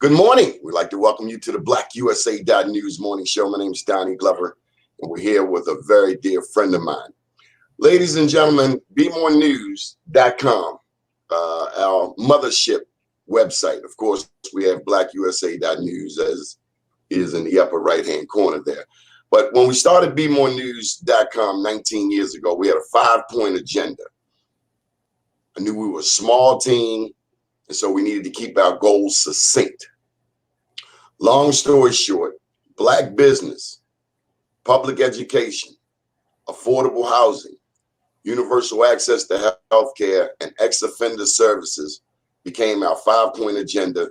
Good morning. We'd like to welcome you to the BlackUSA.News morning show. My name is Donnie Glover, and we're here with a very dear friend of mine. Ladies and gentlemen, BMoreNews.com, our mothership website. Of course, we have BlackUSA.News as is in the upper right-hand corner there. But when we started BMoreNews.com 19 years ago, we had a 5-point agenda. I knew we were a small team, and so we needed to keep our goals succinct. Long story short, Black business, public education, affordable housing, universal access to health care, and ex-offender services became our 5-point agenda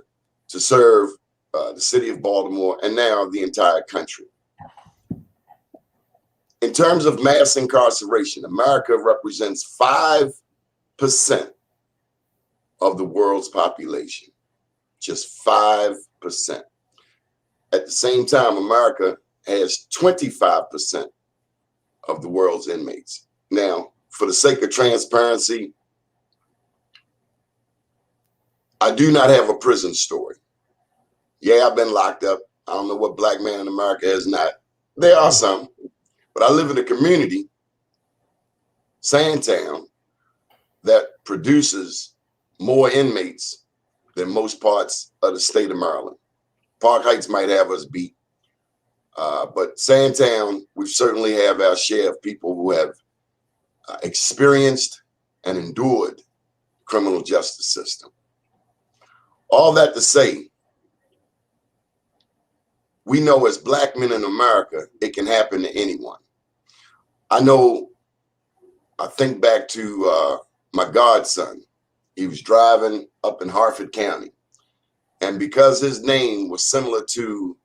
to serve the city of Baltimore and now the entire country. In terms of mass incarceration, America represents 5% of the world's population, just 5%. At the same time, America has 25% of the world's inmates. Now, for the sake of transparency, I do not have a prison story. Yeah, I've been locked up. I don't know what Black man in America has not. There are some, but I live in a community, Sandtown, that produces more inmates than most parts of the state of Maryland. Park Heights might have us beat, but Sandtown, we certainly have our share of people who have experienced and endured the criminal justice system. All that to say, we know as Black men in America, it can happen to anyone. I think back to my godson. He was driving up in Harford County. And because his name was similar to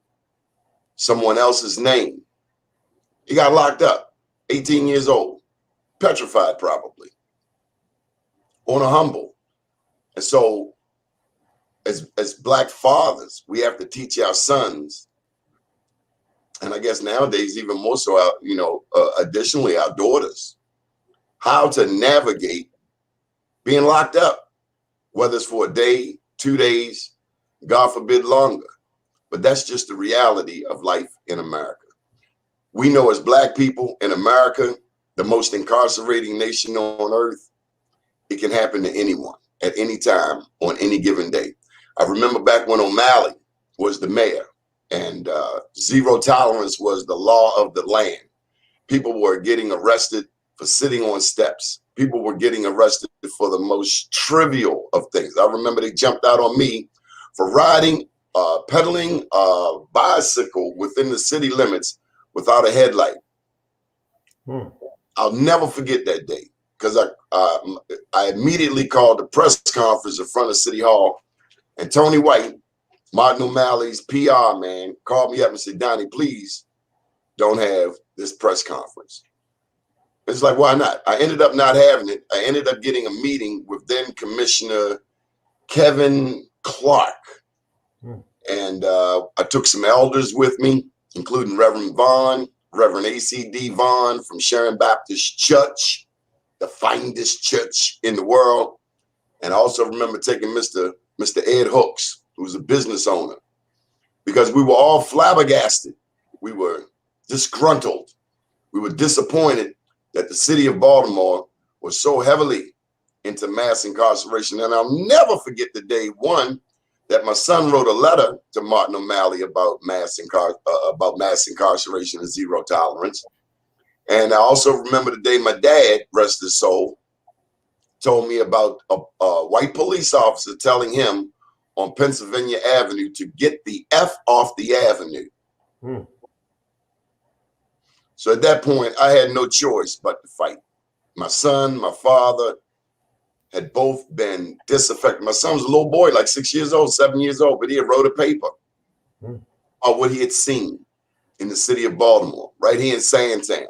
someone else's name, he got locked up, 18 years old, petrified probably, on a humble. And so as Black fathers, we have to teach our sons, and I guess nowadays even more so, additionally our daughters, how to navigate being locked up, whether it's for a day, 2 days, God forbid longer. But that's just the reality of life in America. We know as Black people in America, the most incarcerating nation on earth, it can happen to anyone at any time on any given day. I remember back when O'Malley was the mayor and zero tolerance was the law of the land. People were getting arrested for sitting on steps. People were getting arrested for the most trivial of things. I remember they jumped out on me for pedaling a bicycle within the city limits without a headlight. I'll never forget that day because I immediately called the press conference in front of City Hall, and Tony White, Martin O'Malley's PR man, called me up and said, "Donnie, please don't have this press conference." It's like, why not? I ended up not having it. I ended up getting a meeting with then Commissioner Kevin Clark. And I took some elders with me, including Reverend Vaughn, Reverend A.C.D. Vaughn from Sharon Baptist Church, the finest church in the world. And I also remember taking Mr. Ed Hooks, who's a business owner, because we were all flabbergasted. We were disgruntled. We were disappointed that the city of Baltimore was so heavily into mass incarceration. And I'll never forget the day, one, that my son wrote a letter to Martin O'Malley about mass incarceration and zero tolerance. And I also remember the day my dad, rest his soul, told me about a white police officer telling him on Pennsylvania Avenue to get the F off the avenue. So at that point, I had no choice but to fight. My son, my father had both been disaffected. My son was a little boy, like 6 years old, 7 years old, but he had wrote a paper on what he had seen in the city of Baltimore, right here in Sandtown.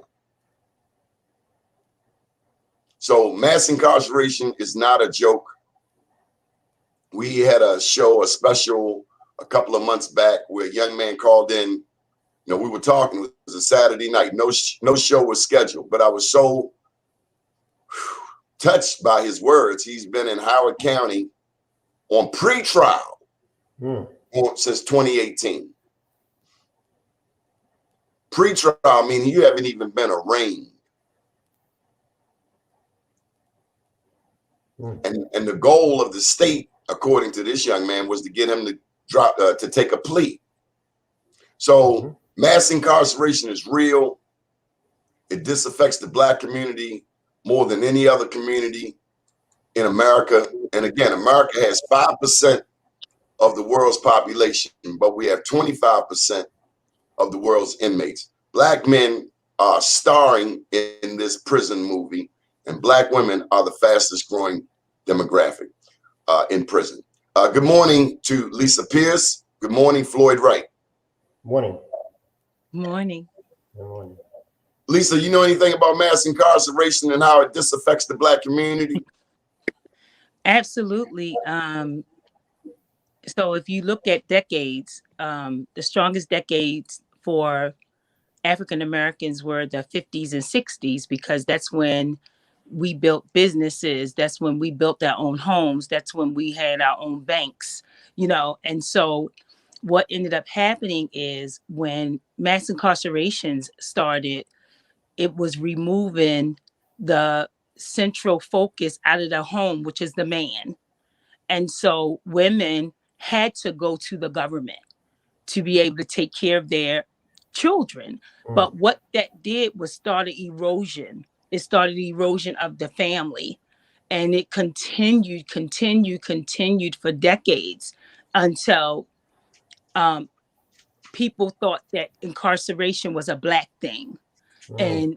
So mass incarceration is not a joke. We had a special a couple of months back where a young man called in. We were talking, it was a Saturday night, no show was scheduled, but I was so touched by his words. He's been in Howard County on pretrial since 2018. Pre-trial, meaning you haven't even been arraigned. And the goal of the state, according to this young man, was to get him to drop to take a plea. So mass incarceration is real. It disaffects the Black community more than any other community in America. And again, America has 5% of the world's population, but we have 25% of the world's inmates. Black men are starring in this prison movie, and Black women are the fastest growing demographic in prison. Good morning to Lisa Pierce. Good morning, Floyd Wright. Morning. Morning. Good morning. Lisa, you know anything about mass incarceration and how it disaffects the Black community? Absolutely. So if you look at decades, the strongest decades for African Americans were the 50s and 60s, because that's when we built businesses. That's when we built our own homes. That's when we had our own banks, And so what ended up happening is when mass incarcerations started, it was removing the central focus out of the home, which is the man. And so women had to go to the government to be able to take care of their children. But what that did was started erosion. It started erosion of the family. And it continued for decades until people thought that incarceration was a Black thing. And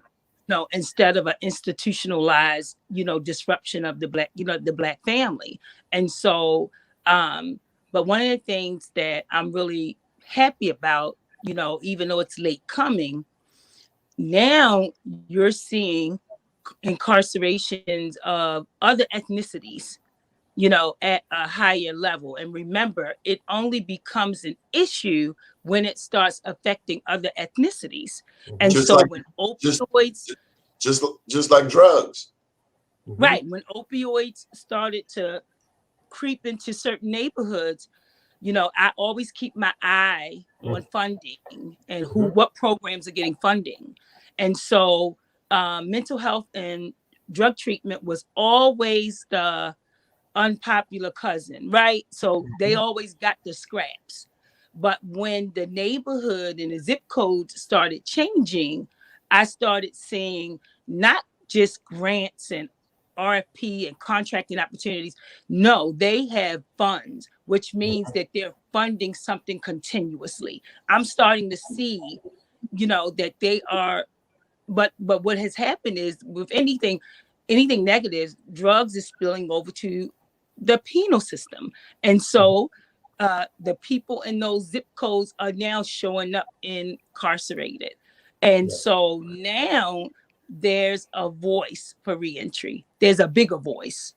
instead of an institutionalized, disruption of the Black family. And so, but one of the things that I'm really happy about, even though it's late coming, now you're seeing incarcerations of other ethnicities, at a higher level. And remember, it only becomes an issue when it starts affecting other ethnicities. And Just so like, when opioids, just like drugs. right, when opioids started to creep into certain neighborhoods, I always keep my eye on funding and what programs are getting funding. And so mental health and drug treatment was always the unpopular cousin, right? So they always got the scraps. But when the neighborhood and the zip codes started changing, I started seeing not just grants and RFP and contracting opportunities. No, they have funds, which means that they're funding something continuously. I'm starting to see, that they are, but what has happened is with anything negative, drugs is spilling over to the penal system. And so the people in those zip codes are now showing up incarcerated. And so now there's a voice for reentry. There's a bigger voice.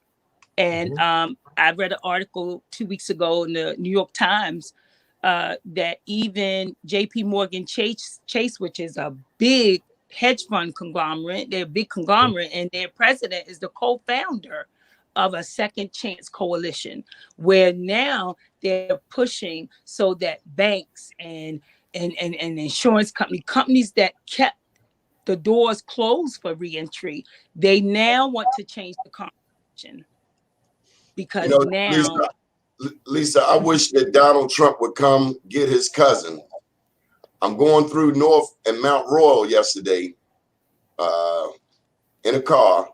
And I read an article 2 weeks ago in the New York Times that even JP Morgan Chase, which is a big hedge fund conglomerate, they're a big conglomerate, and their president is the co-founder of a Second Chance Coalition, where now they're pushing so that banks and insurance companies that kept the doors closed for reentry, they now want to change the conversation. Because now, Lisa, I wish that Donald Trump would come get his cousin. I'm going through North and Mount Royal yesterday in a car,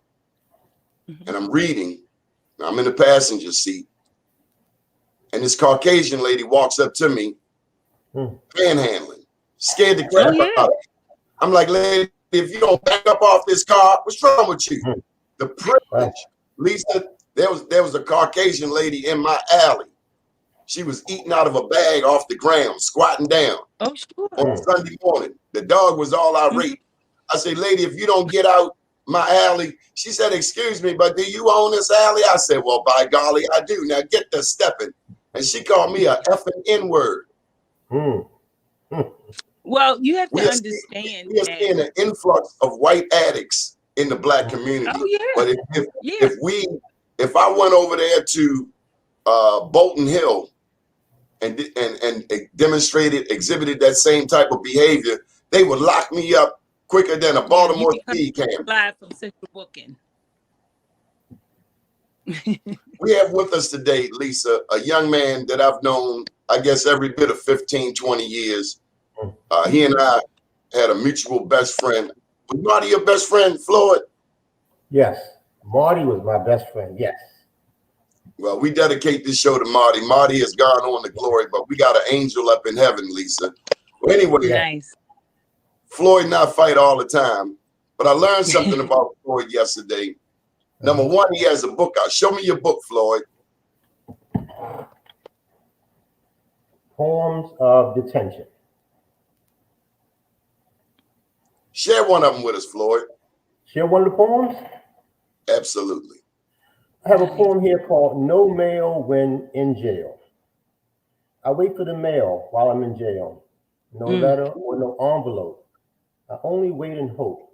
and I'm reading. I'm in the passenger seat, and this Caucasian lady walks up to me, panhandling, scared the crap out of me. I'm like, lady, if you don't back up off this car, what's wrong with you? The privilege, Lisa. There was a Caucasian lady in my alley. She was eating out of a bag off the ground, squatting down on Sunday morning. The dog was all irate. I say, lady, if you don't get out my alley, she said, excuse me, but do you own this alley? I said, well, by golly, I do. Now get to stepping. And she called me a effing N-word. Well, you have to understand we are seeing an influx of white addicts in the Black community. Oh, yeah. But if I went over there to Bolton Hill and demonstrated, exhibited that same type of behavior, they would lock me up quicker than a Baltimore speed camera. Live from Central Booking. We have with us today, Lisa, a young man that I've known, I guess, every bit of 15, 20 years. He and I had a mutual best friend. Was Marty your best friend, Floyd? Yes, Marty was my best friend. Yes. Well, we dedicate this show to Marty. Marty has gone on to glory, but we got an angel up in heaven, Lisa. Well, anyway, Nice. Floyd and I fight all the time, but I learned something about Floyd yesterday. Number one, he has a book out. Show me your book, Floyd. Poems of Detention. Share one of them with us, Floyd. Share one of the poems? Absolutely. I have a poem here called No Mail When in Jail. I wait for the mail while I'm in jail. No letter or no envelope. I only wait and hope.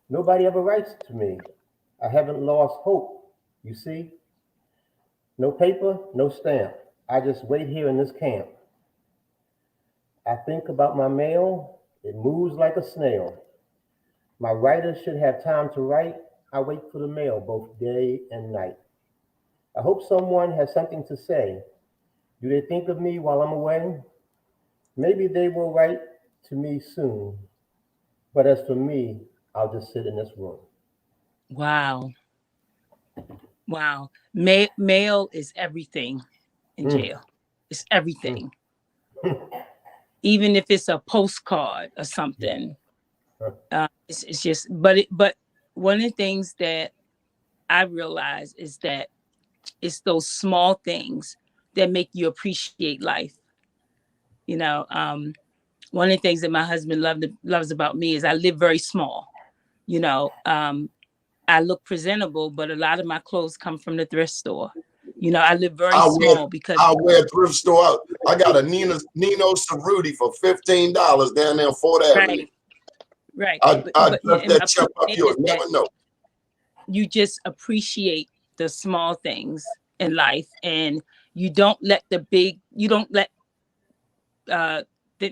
Nobody ever writes to me. I haven't lost hope, you see. No paper, no stamp. I just wait here in this camp. I think about my mail. It moves like a snail. My writer should have time to write. I wait for the mail both day and night. I hope someone has something to say. Do they think of me while I'm away? Maybe they will write to me soon. But as for me, I'll just sit in this room. Wow. Wow. Mail is everything in jail. It's everything. Even if it's a postcard or something. It's just, but one of the things that I realize is that it's those small things that make you appreciate life. You know, one of the things that my husband loves about me is I live very small. You know, I look presentable, but a lot of my clothes come from the thrift store. You know, I live very small because I'll wear a thrift store out. I got a Nino Cerruti for $15 down there on 4th Avenue. Right. I dress that chump up, you'll never know. You just appreciate the small things in life, and you don't let the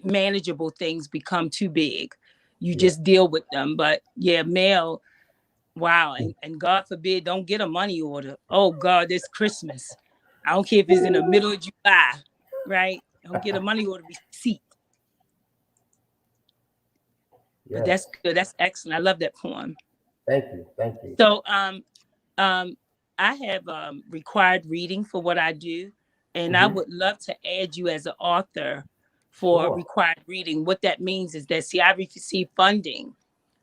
manageable things become too big. You just deal with them. But yeah, mail, wow. And God forbid, don't get a money order. Oh God, it's Christmas. I don't care if it's in the middle of July, right? Don't get a money order receipt. Yes. But that's good. That's excellent. I love that poem. Thank you. Thank you. So I have required reading for what I do, and I would love to add you as an author for required reading. What that means is that, see, I receive funding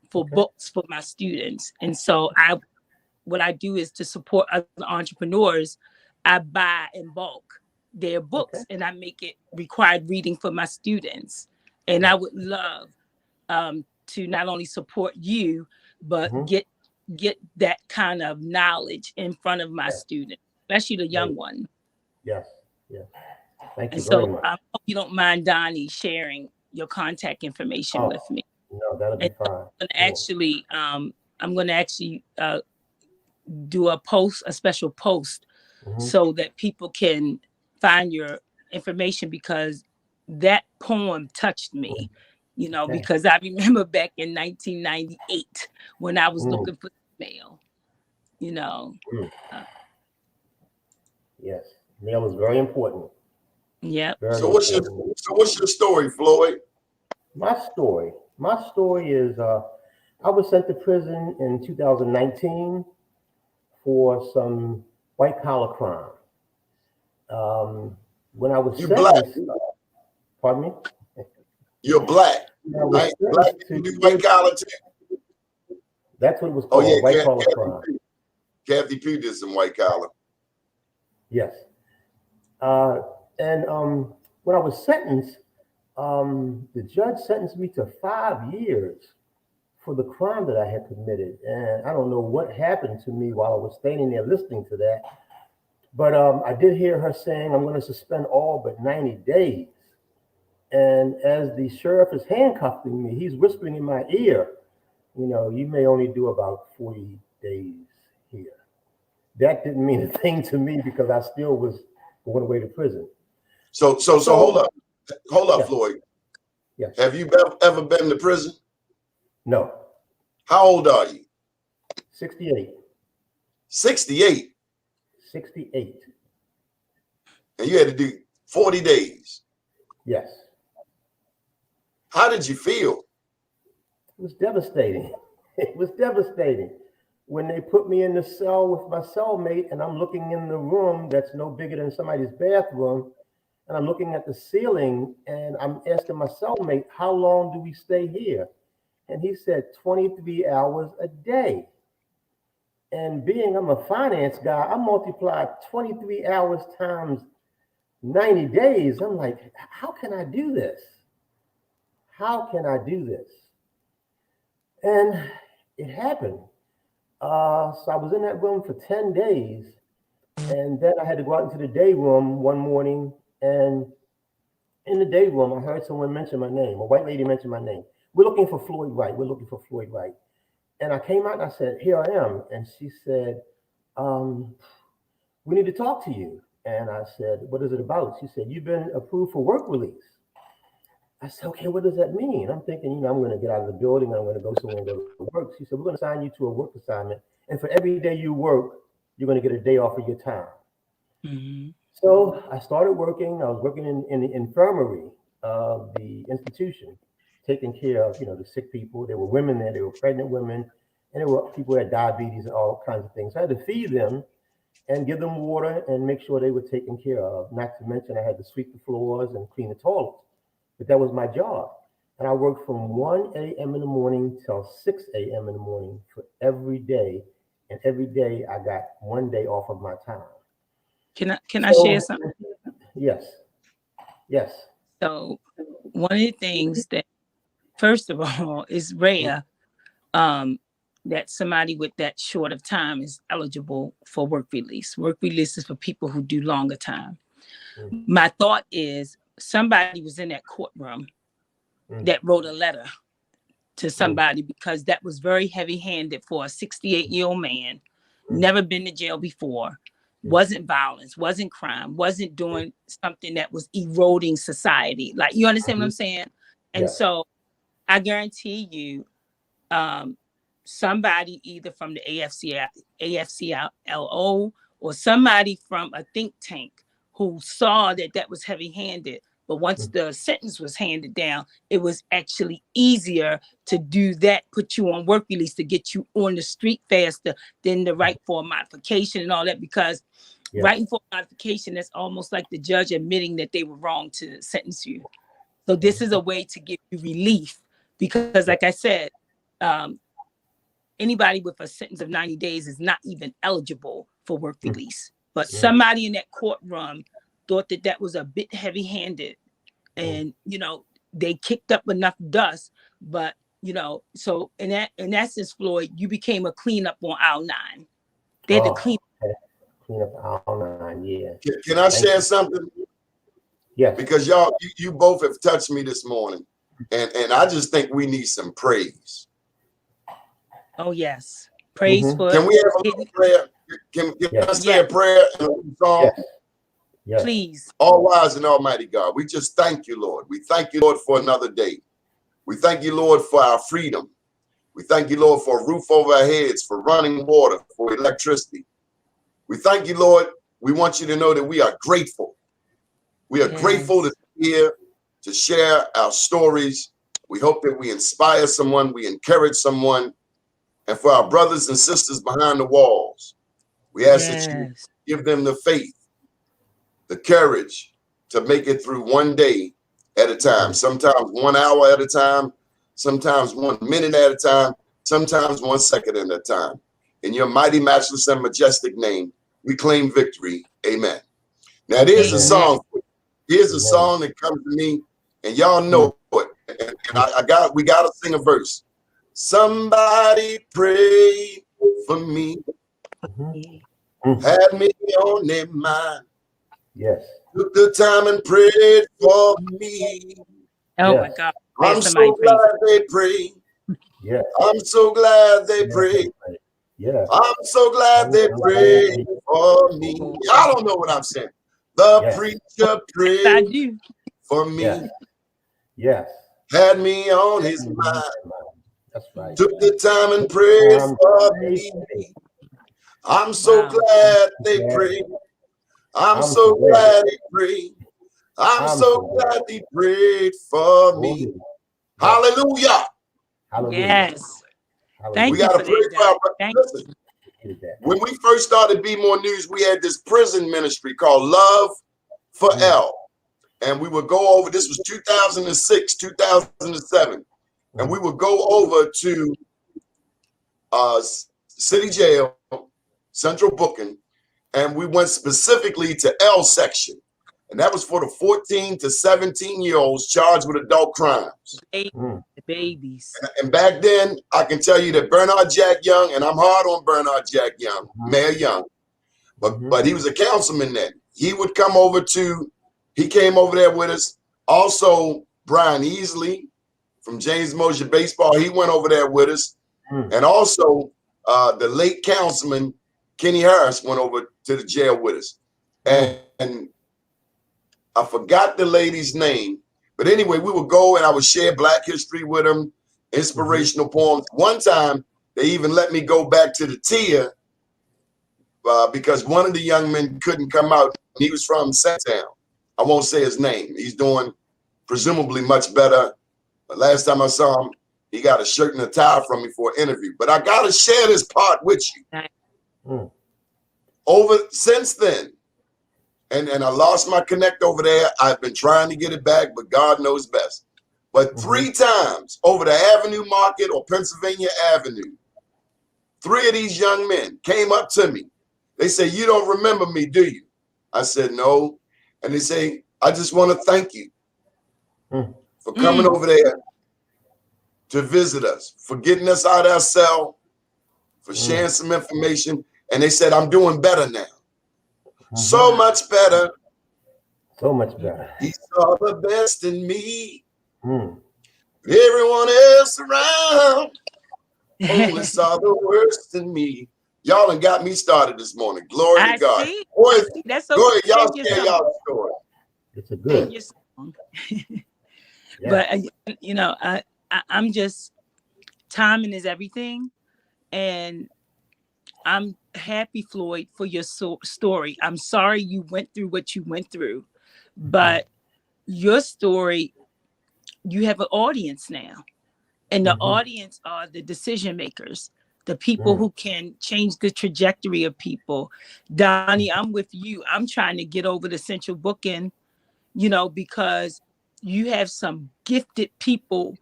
for books for my students. And so what I do is to support other entrepreneurs, I buy in bulk their books and I make it required reading for my students. And I would love to not only support you, but get that kind of knowledge in front of my students, especially the young one. Yes. Yes. Thank you And very so much. I hope you don't mind, Donnie, sharing your contact information with me. No, that'll be fine. I'm going to actually do a special post so that people can find your information, because that poem touched me, you know, because I remember back in 1998 when I was looking for mail, you know. Yes, mail is very important. Yeah. So what's your story, Floyd? My story is I was sent to prison in 2019 for some white collar crime. When I was sentenced, pardon me? You're black, right? Black can do white collar too. That's what it was called, white collar crime. Kathy Pugh did some white collar. Yes. And when I was sentenced, the judge sentenced me to 5 years for the crime that I had committed. And I don't know what happened to me while I was standing there listening to that. But I did hear her saying, I'm going to suspend all but 90 days. And as the sheriff is handcuffing me, he's whispering in my ear, you know, you may only do about 40 days here. That didn't mean a thing to me because I still was going away to prison. So hold up, yes, Floyd. yes. Have you ever been to prison? No. How old are you? 68. 68. 68. And you had to do 40 days. Yes. How did you feel? It was devastating. It was devastating. When they put me in the cell with my cellmate and I'm looking in the room that's no bigger than somebody's bathroom, and I'm looking at the ceiling and I'm asking my cellmate, how long do we stay here? And he said 23 hours a day. And being I'm a finance guy, I multiplied 23 hours times 90 days. I'm like, how can I do this? How can I do this? And it happened. So I was in that room for 10 days. And then I had to go out into the day room one morning. And in the day room, I heard someone mention my name. A white lady mentioned my name. We're looking for Floyd Wright. We're looking for Floyd Wright. And I came out and I said, here I am. And she said, we need to talk to you. And I said, what is it about? She said, you've been approved for work release. I said, okay, what does that mean? I'm thinking, I'm going to get out of the building. I'm going to go somewhere and go to work. She said, we're going to assign you to a work assignment. And for every day you work, you're going to get a day off of your time. Mm-hmm. So I started working. I was working in the infirmary of the institution, taking care of, the sick people. There were women there. There were pregnant women. And there were people who had diabetes and all kinds of things. So I had to feed them and give them water and make sure they were taken care of. Not to mention I had to sweep the floors and clean the toilets. But that was my job. And I worked from 1 a.m. in the morning till 6 a.m. in the morning for every day. And every day I got 1 day off of my time. Can I share something? Yes. Yes. So one of the things that, first of all, is rare that somebody with that short of time is eligible for work release. Work release is for people who do longer time. My thought is somebody was in that courtroom that wrote a letter to somebody because that was very heavy-handed for a 68-year-old man, never been to jail before, wasn't violence, wasn't crime, wasn't doing something that was eroding society. Like, you understand what I'm saying? And so I guarantee you, somebody either from the AFCLO or somebody from a think tank who saw that was heavy-handed. But once the sentence was handed down, it was actually easier to do that, put you on work release to get you on the street faster than to write for a modification and all that, because writing for a modification, that's almost like the judge admitting that they were wrong to sentence you. So this is a way to give you relief because, like I said, anybody with a sentence of 90 days is not even eligible for work release. But somebody in that courtroom thought that was a bit heavy-handed, and they kicked up enough dust. But so in essence, Floyd, you became a cleanup on aisle 9. They had to clean up aisle 9. Yeah. Can I share something? Yes. Because you both have touched me this morning, and I just think we need some praise. Oh yes, praise for. Can we have a little prayer? Can I say a prayer and a song? Yes. Please. All wise and almighty God, we just thank you, Lord. We thank you, Lord, for another day. We thank you, Lord, for our freedom. We thank you, Lord, for a roof over our heads, for running water, for electricity. We thank you, Lord. We want you to know that we are grateful. We are grateful to be here to share our stories. We hope that we inspire someone, we encourage someone. And for our brothers and sisters behind the walls, we ask that you give them the faith, the courage to make it through one day at a time, sometimes 1 hour at a time, sometimes 1 minute at a time, sometimes 1 second at a time. In your mighty, matchless, and majestic name, we claim victory. Amen. Now, there's a song. Here's a song that comes to me, and y'all know it. And we got to sing a verse. Somebody pray for me. Had me on their mind. Yes. Took the time and prayed for me. Oh my God. I'm so glad they prayed. Yes. I'm so glad they prayed. Yeah. I'm so glad they prayed for me. Y'all don't know what I'm saying. The Yes. preacher I prayed do. for me, Yes. Yes. had me on his Mhm. mind, That's right. took the time and prayed for me. I'm so Wow. glad they Yes. prayed. I'm I'm so so glad. glad he prayed. I'm I'm so so glad. glad he prayed for me. Yes. Hallelujah. Hallelujah. Yes. Hallelujah. We Thank you got to for pray that, for our Doc. Thank listen. Did that. When we first started Be More News, we had this prison ministry called Love for Mm. L. And we would go over, this was 2006, 2007. And we would go over to City Jail, Central Booking, and we went specifically to L section. And that was for the 14 to 17-year-olds charged with adult crimes. Mm. the babies. And back then, I can tell you that Bernard Jack Young, and I'm hard on Bernard Jack Young, Mayor Young, but he was a councilman then. He would come over he came over there with us. Also, Brian Easley from James Mosher Baseball, he went over there with us. Mm. And also, the late councilman, Kenny Harris, went over to the jail with us. And I forgot the lady's name. But anyway, we would go and I would share Black history with them, inspirational poems. One time, they even let me go back to the tier because one of the young men couldn't come out. He was from Sacktown. I won't say his name. He's doing presumably much better. But last time I saw him, he got a shirt and a tie from me for an interview. But I got to share this part with you. Mm. Over since then, and I lost my connect over there. I've been trying to get it back, but God knows best. But 3 times over the Avenue Market or Pennsylvania Avenue, 3 of these young men came up to me. They say, "You don't remember me, do you?" I said, "No." And they say, "I just want to thank you for coming over there to visit us, for getting us out of our cell, for sharing some information." And they said, "I'm doing better now. So much better. So much better. He saw the best in me. Mm. Everyone else around only saw the worst in me." Y'all done got me started this morning. Glory to I God. see. Boy, That's go okay. ahead. Y'all Sing your share song. y'all story. It's a Sing good. your song. Yeah. But you know, I'm just timing is everything, and I'm happy, Floyd, for your story. I'm sorry you went through what you went through, but your story, you have an audience now, and the audience are the decision makers, the people who can change the trajectory of people. Donnie, I'm with you. I'm trying to get over the central booking, you know, because you have some gifted people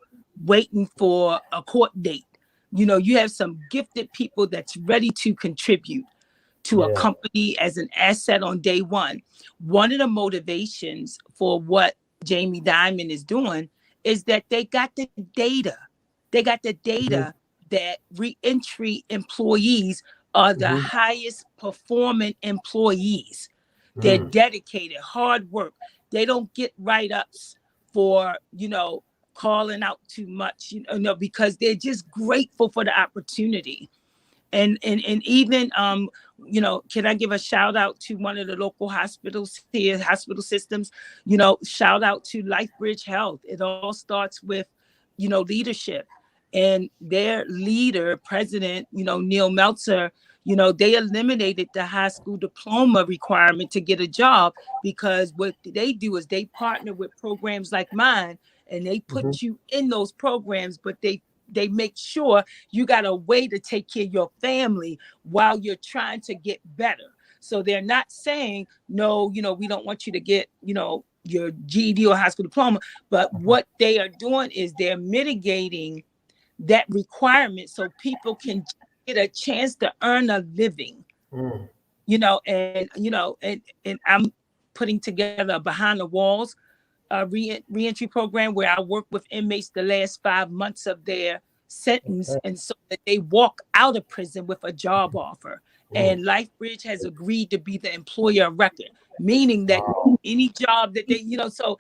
waiting for a court date. You know, you have some gifted people that's ready to contribute to a Yeah. company as an asset on day one. One of the motivations for what Jamie Dimon is doing is that they got the data. They got the data that reentry employees are the highest performing employees. They're dedicated, hard work. They don't get write-ups for, you know, calling out too much, you know, because they're just grateful for the opportunity. And even you know, can I give a shout out to one of the local hospitals here, hospital systems? You know, shout out to LifeBridge Health. It all starts with, you know, leadership, and their leader, President, you know, Neil Meltzer. You know, they eliminated the high school diploma requirement to get a job, because what they do is they partner with programs like mine, and they put you in those programs, but they make sure you got a way to take care of your family while you're trying to get better. So they're not saying, no, you know, we don't want you to get, you know, your GED or high school diploma. But what they are doing is they're mitigating that requirement so people can get a chance to earn a living. You know, and I'm putting together a behind the walls reentry program where I work with inmates the last 5 months of their sentence, and so that they walk out of prison with a job offer. And LifeBridge has agreed to be the employer of record, meaning that any job that they, you know, so,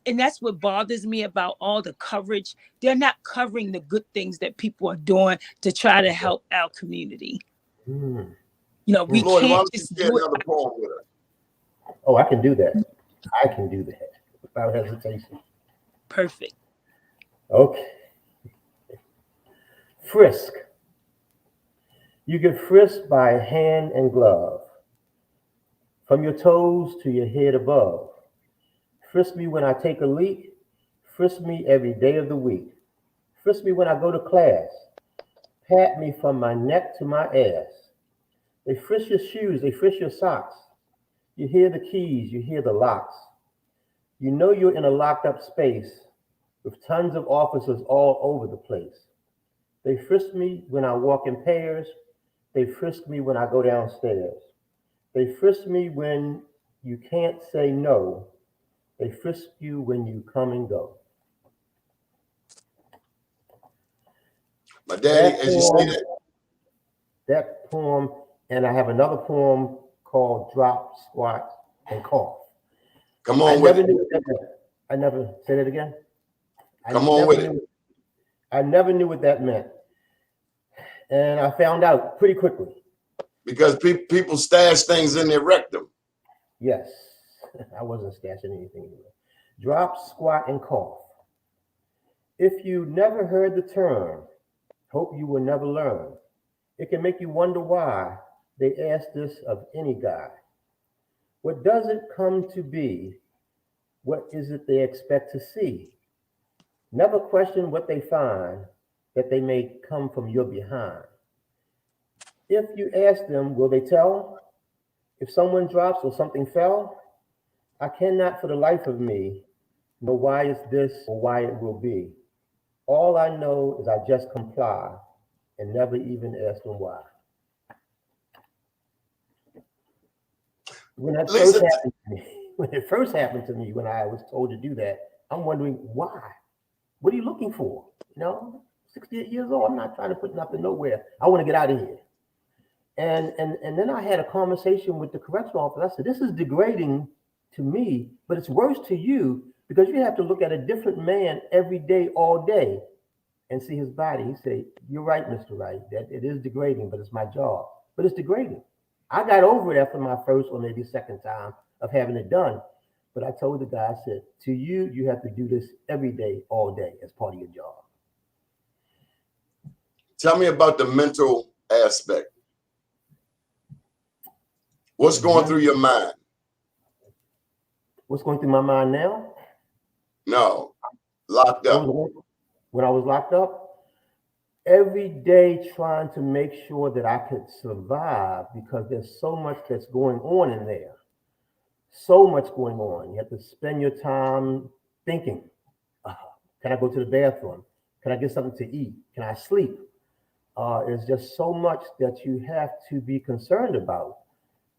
and that's what bothers me about all the coverage. They're not covering the good things that people are doing to try to help our community. You know, we Floyd, why can't don't you just share do it. another poem with us? Oh, I can do that. I can do that without hesitation. Perfect. Okay. Frisk. You get frisked by hand and glove, from your toes to your head above. Frisk me when I take a leak. Frisk me every day of the week. Frisk me when I go to class. Pat me from my neck to my ass. They frisk your shoes, they frisk your socks. You hear the keys, you hear the locks. You know you're in a locked up space with tons of officers all over the place. They frisk me when I walk in pairs. They frisk me when I go downstairs. They frisk me when you can't say no. They frisk you when you come and go. My daddy, That as you say poem, that, that poem, and I have another poem called Drop, Squat, and Cough. come I on with never it. knew what that meant. I never, say that again. I Come on never with it. knew, I never knew what that meant. And I found out pretty quickly. Because people stash things in their rectum. Yes, I wasn't stashing anything anyway. Drop, squat, and cough. If you never heard the term, hope you will never learn. It can make you wonder why they ask this of any guy. What does it come to be? What is it they expect to see? Never question what they find, that they may come from your behind. If you ask them, will they tell? If someone drops or something fell, I cannot for the life of me know why it's this or why it will be. All I know is I just comply and never even ask them why. When that first Lisa, happened to me, when it first happened to me, when I was told to do that, I'm wondering why. What are you looking for? 68 years old. I'm not trying to put nothing nowhere. I want to get out of here. And then I had a conversation with the correctional officer. I said, this is degrading to me, but it's worse to you because you have to look at a different man every day, all day, and see his body. He said, you're right, Mr. Wright, that it is degrading, but it's my job. But it's degrading. I got over it after my first or maybe second time of having it done. But I told the guy, I said, to you, you have to do this every day, all day as part of your job. tell me about the mental aspect. What's going through your mind? What's going through my mind now? No, locked up. When I was locked up, every day trying to make sure that I could survive because there's so much that's going on in there. So much going on. You have to spend your time thinking, can I go to the bathroom? Can I get something to eat? Can I sleep? It's just so much that you have to be concerned about.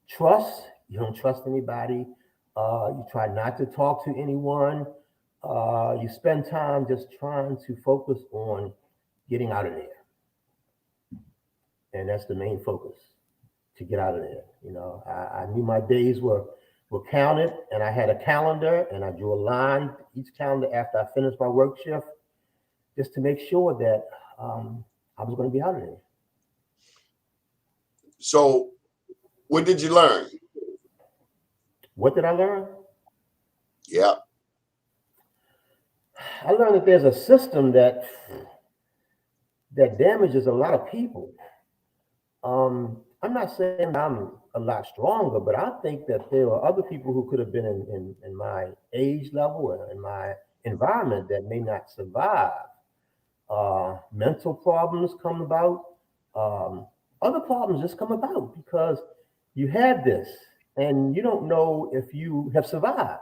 Trust, you don't trust anybody. You try not to talk to anyone. You spend time just trying to focus on getting out of there. And that's the main focus, to get out of there. I knew my days were counted, and I had a calendar, and I drew a line each calendar after I finished my work shift, just to make sure that I was going to be out of there. So what did you learn? What did I learn? Yeah. I learned that there's a system that damages a lot of people. I'm not saying I'm a lot stronger, but I think that there are other people who could have been in my age level or in my environment that may not survive. Mental problems come about. Other problems just come about because you had this and you don't know if you have survived.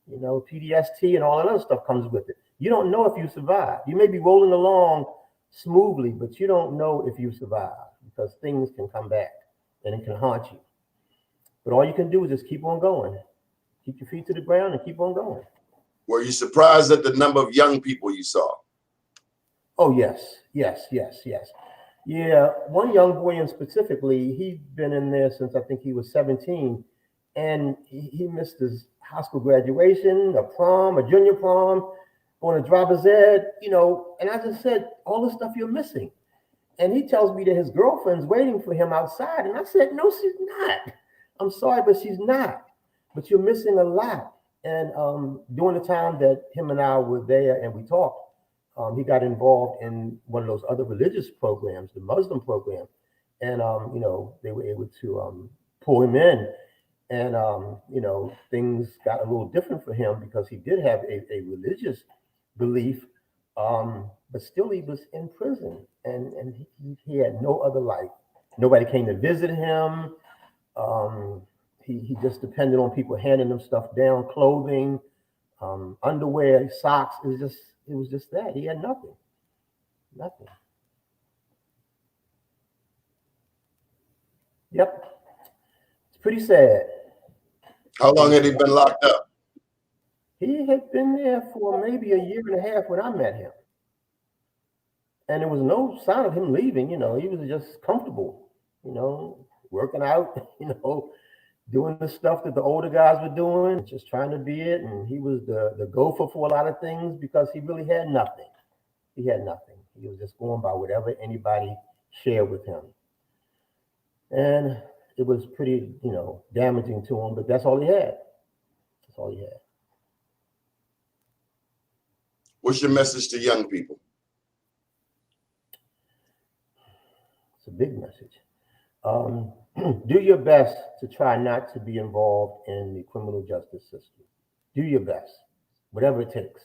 PTSD and all that other stuff comes with it. You don't know if you survive. You may be rolling along smoothly, but you don't know if you survive because things can come back and it can haunt you. But all you can do is just keep on going. Keep your feet to the ground and keep on going. Were you surprised at the number of young people you saw? Oh, yes. Yeah, one young boy in specifically, he'd been in there since I think he was 17, and he missed his high school graduation, a prom, a junior prom, on a driver's ed, and I just said, all the stuff you're missing. And he tells me that his girlfriend's waiting for him outside, and I said, no, she's not. I'm sorry, but she's not. but you're missing a lot. And during the time that him and I were there and we talked, he got involved in one of those other religious programs, the Muslim program, and they were able to pull him in, and things got a little different for him because he did have a religious belief, but still he was in prison, and he had no other life. Nobody came to visit him. Um, he just depended on people handing him stuff down, clothing, underwear, socks. It was just that he had nothing, nothing. Yep, it's pretty sad. How long Pretty had he sad. been locked up? He had been there for maybe a year and a half when I met him, and there was no sign of him leaving. He was just comfortable, working out, doing the stuff that the older guys were doing, just trying to be it. And he was the gopher for a lot of things because he really had nothing. He had nothing. He was just going by whatever anybody shared with him. And it was pretty, damaging to him, but that's all he had. That's all he had. What's your message to young people? It's a big message. Do your best to try not to be involved in the criminal justice system. Do your best, whatever it takes.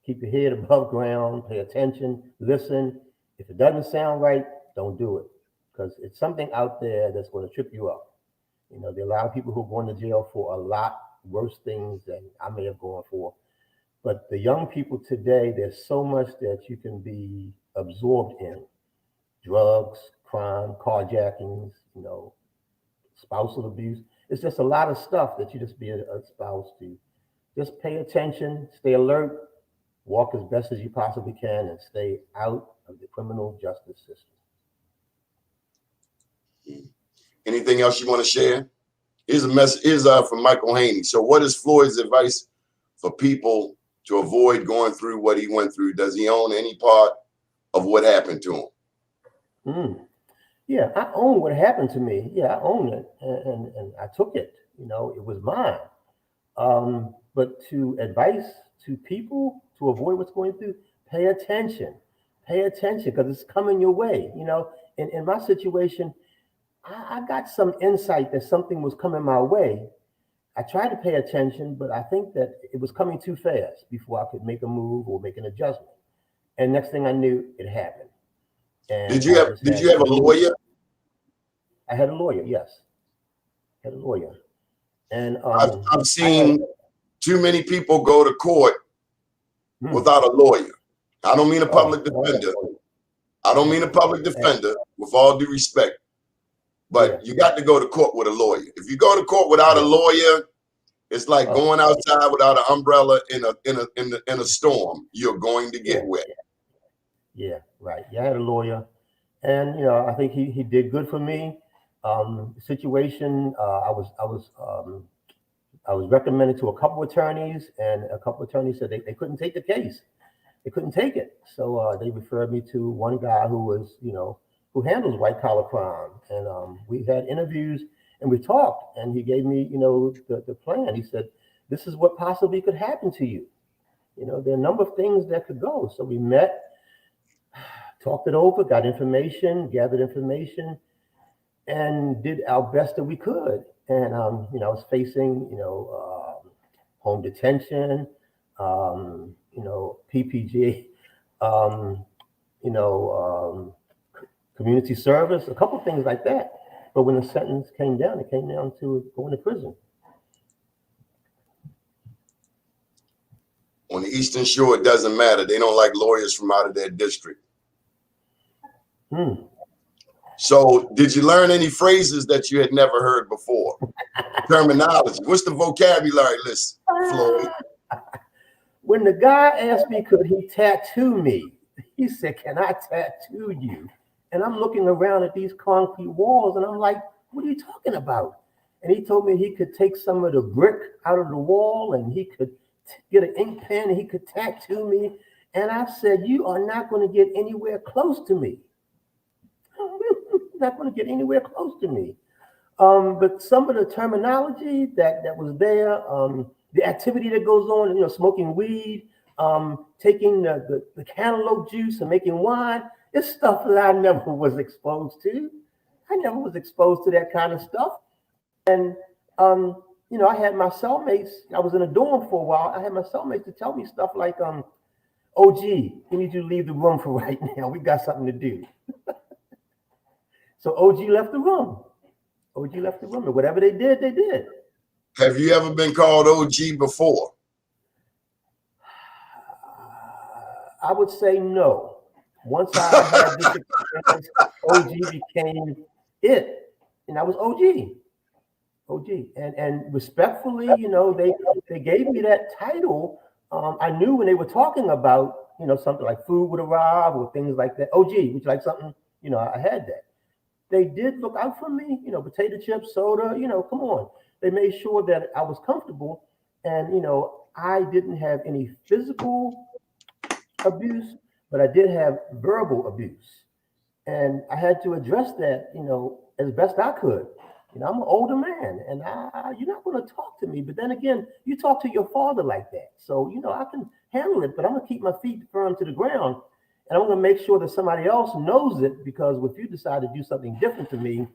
Keep your head above ground, pay attention, listen. If it doesn't sound right, don't do it, because it's something out there that's going to trip you up. There are a lot of people who are going to jail for a lot worse things than I may have gone for. But the young people today, there's so much that you can be absorbed in: drugs, crime, carjackings, spousal abuse. It's just a lot of stuff that you just be espoused to. Just pay attention, stay alert, walk as best as you possibly can, and stay out of the criminal justice system. Anything else you want to share? Here's a message. Here's from Michael Haney. So, what is Floyd's advice for people to avoid going through what he went through? Does he own any part of what happened to him? Yeah, I own what happened to me. Yeah, I own it, and I took it. It was mine. But to advice to people to avoid what's going through, pay attention. Pay attention because it's coming your way. In my situation, I got some insight that something was coming my way. I tried to pay attention, but I think that it was coming too fast before I could make a move or make an adjustment. And next thing I knew, it happened. And Did you have a lawyer? I had a lawyer, yes. I had a lawyer. And I've seen too many people go to court without a lawyer. I don't mean a public defender. I don't mean a public defender, with all due respect. But you got to go to court with a lawyer. If you go to court without a lawyer, it's like going outside without an umbrella in a storm. You're going to get wet. Yeah, right. Yeah, I had a lawyer, and I think he did good for me. Situation, I was recommended to a couple attorneys, and a couple attorneys said they couldn't take the case. They couldn't take it, so they referred me to one guy who was who handles white collar crime, and we had interviews and we talked, and he gave me the plan. He said, "This is what possibly could happen to you. There are a number of things that could go." So we met, talked it over, got information, gathered information, and did our best that we could. And I was facing home detention, PPG, community service, a couple of things like that. But when the sentence came down, it came down to going to prison. On the Eastern Shore, it doesn't matter. They don't like lawyers from out of their district. So did you learn any phrases that you had never heard before? Terminology. What's the vocabulary list, Floyd? When the guy asked me, could he tattoo me? He said, "Can I tattoo you?" And I'm looking around at these concrete walls, and I'm like, "What are you talking about?" And he told me he could take some of the brick out of the wall, and he could get an ink pen, and he could tattoo me. And I said, "You are not going to get anywhere close to me. Not going to get anywhere close to me." But some of the terminology that was there, the activity that goes on, smoking weed, taking the cantaloupe juice and making wine, it's stuff that I never was exposed to. I never was exposed to that kind of stuff. And I had my cellmates. I was in a dorm for a while. I had my cellmates to tell me stuff like, "OG, we need you to leave the room for right now. We got something to do." So OG left the room. OG left the room, and whatever they did, they did. Have you ever been called OG before? I would say no. Once I had this experience, OG became it, and I was OG. OG, and respectfully, they gave me that title. I knew when they were talking about something like food would arrive or things like that. OG, which like something I had that. They did look out for me, potato chips, soda, come on. They made sure that I was comfortable, and I didn't have any physical abuse, but I did have verbal abuse, and I had to address that, as best I could. I'm an older man, and you're not going to talk to me. But then again, you talk to your father like that, so I can handle it. But I'm going to keep my feet firm to the ground, and I'm going to make sure that somebody else knows it, because if you decide to do something different to me,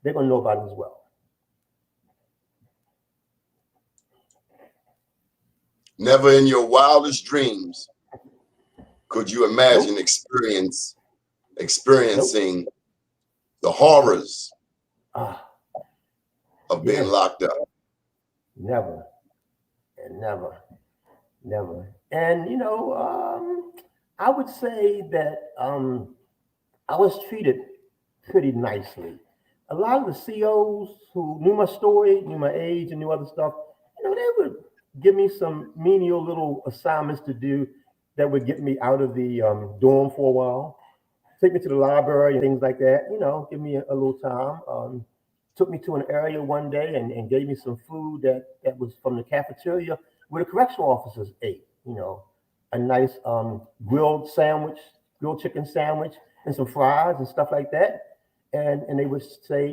they're going to know about it as well. Never in your wildest dreams could you imagine experiencing the horrors of being locked up. Never. And never. And I would say that I was treated pretty nicely. A lot of the COs who knew my story, knew my age, and knew other stuff, they would give me some menial little assignments to do that would get me out of the dorm for a while. Take me to the library and things like that, give me a little time. Took me to an area one day and gave me some food that was from the cafeteria where the correctional officers ate, a nice grilled chicken sandwich and some fries and stuff like that. And they would say,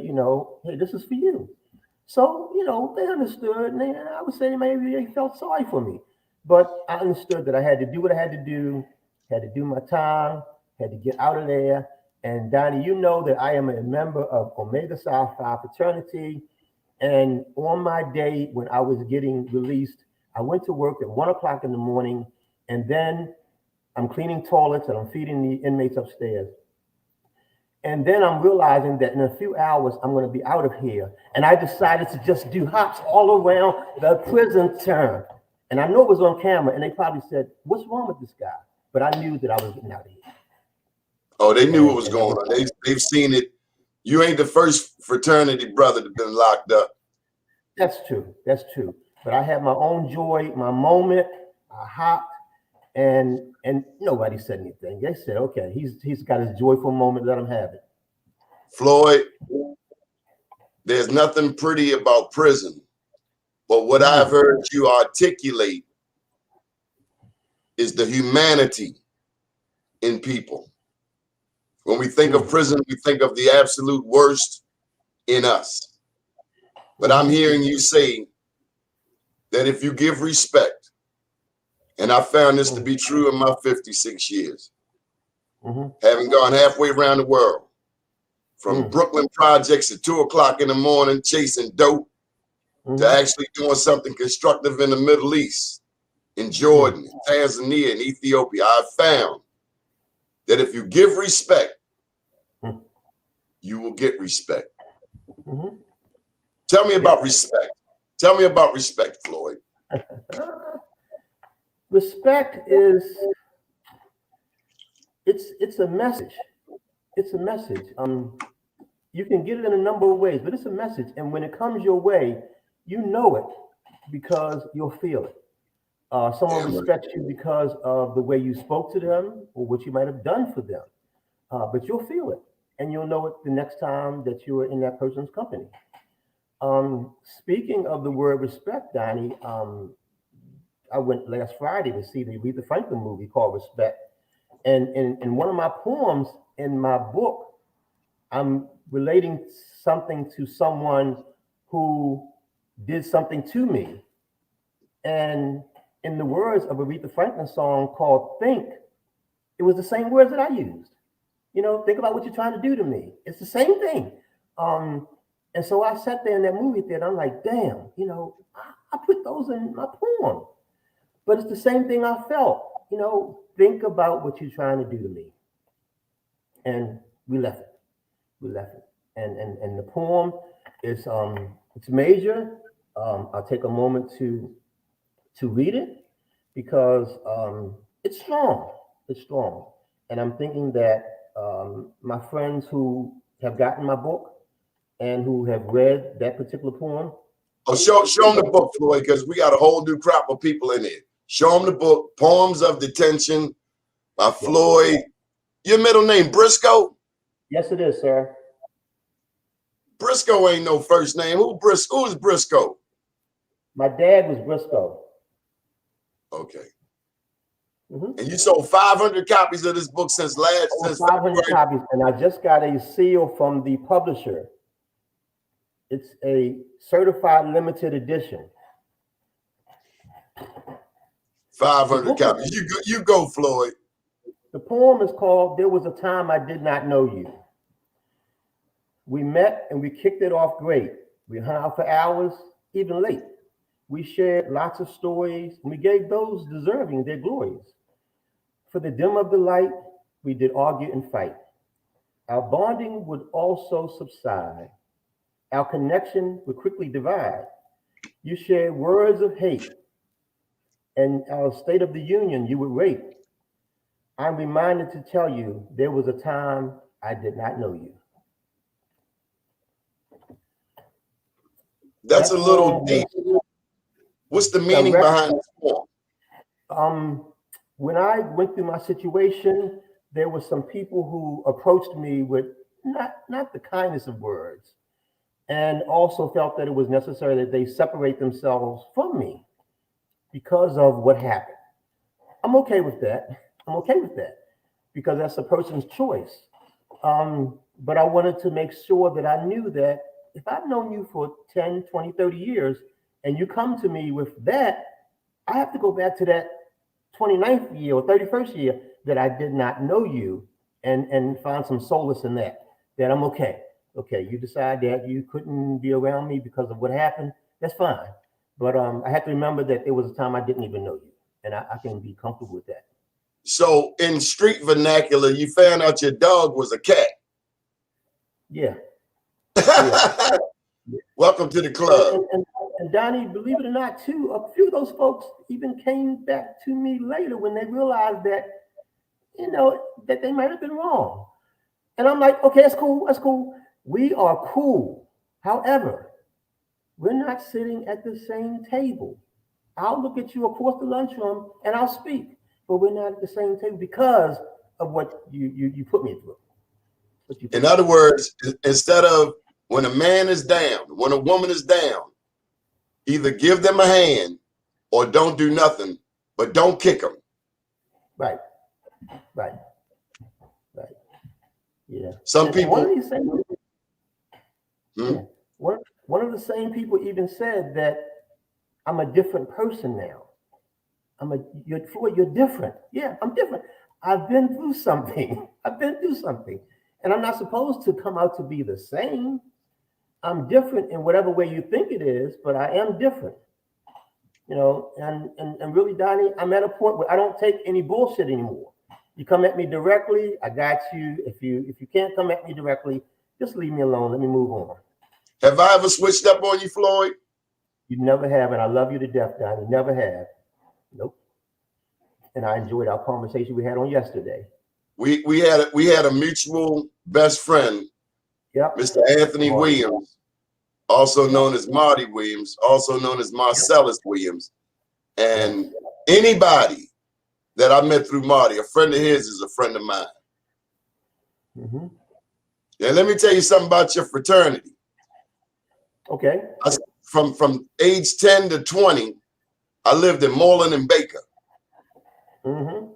"Hey, this is for you." So, they understood, and I would say maybe they felt sorry for me. But I understood that I had to do what I had to do my time, had to get out of there. And Donnie, you know that I am a member of Omega Psi Phi fraternity. And on my day when I was getting released, I went to work at 1 o'clock in the morning, and then I'm cleaning toilets and I'm feeding the inmates upstairs. And then I'm realizing that in a few hours, I'm going to be out of here. And I decided to just do hops all around the prison term. And I know it was on camera, and they probably said, "What's wrong with this guy?" But I knew that I was getting out of here. Oh, they knew what was going on. They've seen it. You ain't the first fraternity brother to been locked up. That's true. But I had my own joy, my moment. I hopped, and nobody said anything. They said, "Okay, he's got his joyful moment. Let him have it." Floyd, there's nothing pretty about prison, but what I've heard you articulate is the humanity in people. When we think of prison, we think of the absolute worst in us. But I'm hearing you say that if you give respect, and I found this to be true in my 56 years, having gone halfway around the world, from Brooklyn projects at 2 o'clock in the morning, chasing dope, to actually doing something constructive in the Middle East, in Jordan, Tanzania, and Ethiopia. I've found that if you give respect, you will get respect. Tell me about respect. Tell me about respect, Floyd. Respect is it's a message. It's a message. You can get it in a number of ways, but it's a message. And when it comes your way, you know it because you'll feel it. Someone respects you because of the way you spoke to them or what you might have done for them. But you'll feel it, and you'll know it the next time that you're in that person's company. Speaking of the word respect, Donnie, I went last Friday to see the Aretha Franklin movie called Respect. And in one of my poems in my book, I'm relating something to someone who did something to me. And in the words of Aretha Franklin song called Think, it was the same words that I used. Think about what you're trying to do to me. It's the same thing. And so I sat there in that movie theater. I'm like, damn, I put those in my poem. But it's the same thing I felt. Think about what you're trying to do to me. And we left it. We left it. And the poem is it's major. I'll take a moment to read it because it's strong. It's strong. And I'm thinking that my friends who have gotten my book and who have read that particular poem. Oh, show them the book, Floyd, because we got a whole new crop of people in it. Show them the book, Poems of Detention by Floyd. Your middle name, Briscoe? Yes, it is, sir. Briscoe ain't no first name. Who's Briscoe? My dad was Briscoe. Okay. And you sold 500 copies of this book since 500 copies, and I just got a seal from the publisher. It's a certified limited edition. 500 copies. You go, Floyd. The poem is called "There Was a Time I Did Not Know You." We met and we kicked it off great. We hung out for hours, even late. We shared lots of stories, and we gave those deserving their glories. For the dim of the light, we did argue and fight. Our bonding would also subside. Our connection would quickly divide. You shared words of hate, and our State of the Union you would rate. I'm reminded to tell you there was a time I did not know you. That's a little deep. What's the meaning behind this poem? When I went through my situation, there were some people who approached me with not the kindness of words, and also felt that it was necessary that they separate themselves from me because of what happened. I'm okay with that. Because that's a person's choice. But I wanted to make sure that I knew that if I've known you for 10, 20, 30 years, and you come to me with that, I have to go back to that 29th year or 31st year that I did not know you and find some solace in that I'm okay. Okay, you decide that you couldn't be around me because of what happened. That's fine. But I have to remember that there was a time I didn't even know you, and I can be comfortable with that. So in street vernacular, you found out your dog was a cat. Yeah. Welcome to the club. And Donnie, believe it or not, too, a few of those folks even came back to me later when they realized that, that they might have been wrong. And I'm like, okay, that's cool. We are cool. However, we're not sitting at the same table. I'll look at you across the lunchroom and I'll speak, but we're not at the same table because of what you put me through. In other words, instead of when a man is down, when a woman is down, either give them a hand or don't do nothing, but don't kick them. Right. Yeah. Some people. One of these same, one of the same people even said that I'm a different person now. Floyd, you're different. Yeah, I'm different. I've been through something. And I'm not supposed to come out to be the same. I'm different in whatever way you think it is, but I am different. And really, Donnie, I'm at a point where I don't take any bullshit anymore. You come at me directly, I got you. If you can't come at me directly, just leave me alone. Let me move on. Have I ever switched up on you, Floyd? You never have, and I love you to death, Donnie. Never have. Nope. And I enjoyed our conversation we had on yesterday. We had a mutual best friend, Mr. Anthony Williams, also known as Marty Williams, also known as Marcellus Williams. And anybody that I met through Marty, a friend of his is a friend of mine. Mm-hmm. And let me tell you something about your fraternity. Okay. From age 10 to 20, I lived in Moreland and Baker. Mm-hmm.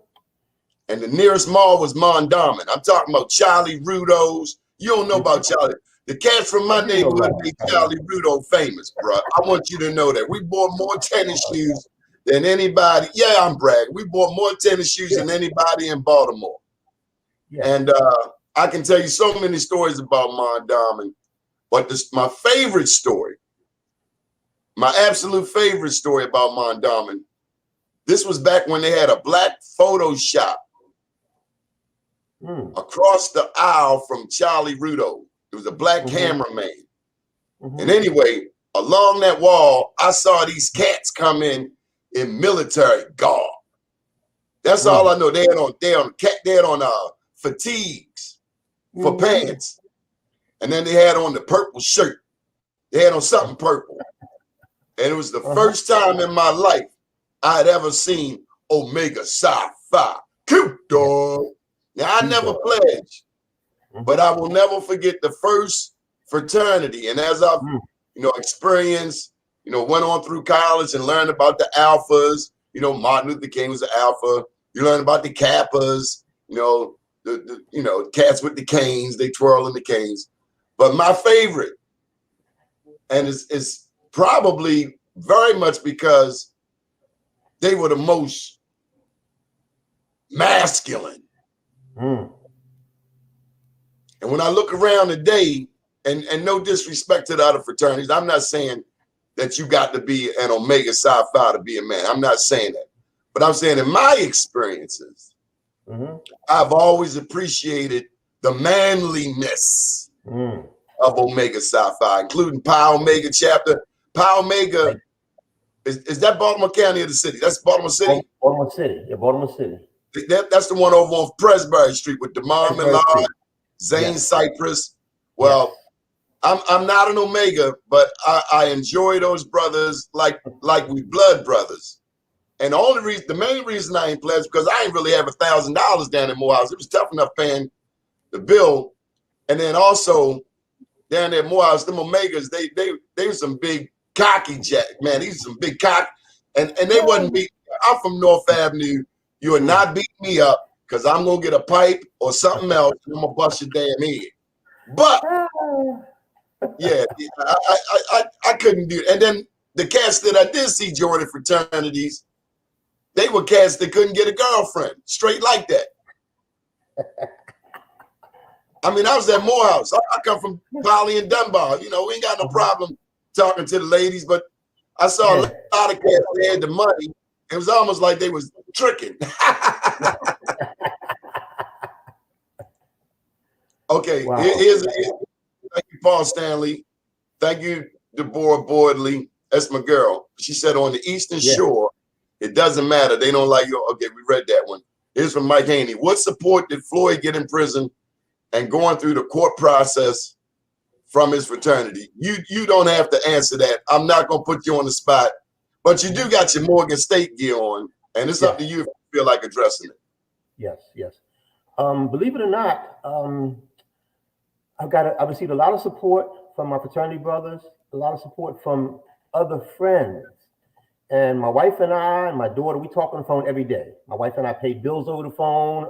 And the nearest mall was Mondawmin. I'm talking about Charlie Rudo's. You don't know about Charlie. The cats from my neighborhood made Charlie Rudo famous, bro. I want you to know that. We bought more tennis shoes than anybody. Yeah, I'm bragging. We bought more tennis shoes than anybody in Baltimore. Yeah. And I can tell you so many stories about Mondawmin, but my favorite story, my absolute favorite story about Mondawmin, this was back when they had a black photo shop across the aisle from Charlie Rudo. It was a black cameraman. And anyway, along that wall, I saw these cats come in military garb. That's all I know. They had on fatigues for pants. And then they had on the purple shirt. They had on something purple. And it was the first time in my life I had ever seen Omega Psi Phi. Cute dog. Now, I never pledged, but I will never forget the first fraternity. And as I've, experienced, went on through college and learned about the alphas, Martin Luther King was an alpha. You learn about the Kappas, the cats with the canes, they twirl in the canes. But my favorite, and it's probably very much because they were the most masculine. And when I look around today, and no disrespect to the other fraternities, I'm not saying that you got to be an Omega Psi Phi to be a man. I'm not saying that. But I'm saying in my experiences, I've always appreciated the manliness of Omega Psi Phi, including Pi Omega chapter. Pi Omega, is that Baltimore County or the city? That's Baltimore City? Baltimore City. Yeah, Baltimore City. That's the one over on Presbury Street with DeMar Millard, Zane Cypress. Well, I'm not an Omega, but I enjoy those brothers like we blood brothers. And the main reason I ain't pledged because I ain't really have $1,000 down in Morehouse. It was tough enough paying the bill. And then also down there in Morehouse, them Omegas, they were some big cocky jack, man. These are some big cock, and they wasn't beat. I'm from North Avenue. You are not beating me up because I'm gonna get a pipe or something else and I'm gonna bust your damn head. But yeah, I couldn't do it. And then the cats that I did see joining fraternities, they were cats that couldn't get a girlfriend straight like that. I mean, I was at Morehouse. I come from Poly and Dunbar. We ain't got no problem talking to the ladies, but I saw a lot of cats that had the money. It was almost like they was tricking. Okay, wow. Thank you, Paul Stanley. Thank you, Deborah Boardley. That's my girl. She said on the Eastern Shore, it doesn't matter. They don't like you. Okay, we read that one. Here's from Mike Haney. What support did Floyd get in prison and going through the court process from his fraternity? You don't have to answer that. I'm not going to put you on the spot. But you do got your Morgan State gear on, and it's up to you if you feel like addressing it. Yes. Believe it or not, I've received a lot of support from my fraternity brothers, a lot of support from other friends. And my wife and I and my daughter, we talk on the phone every day. My wife and I pay bills over the phone.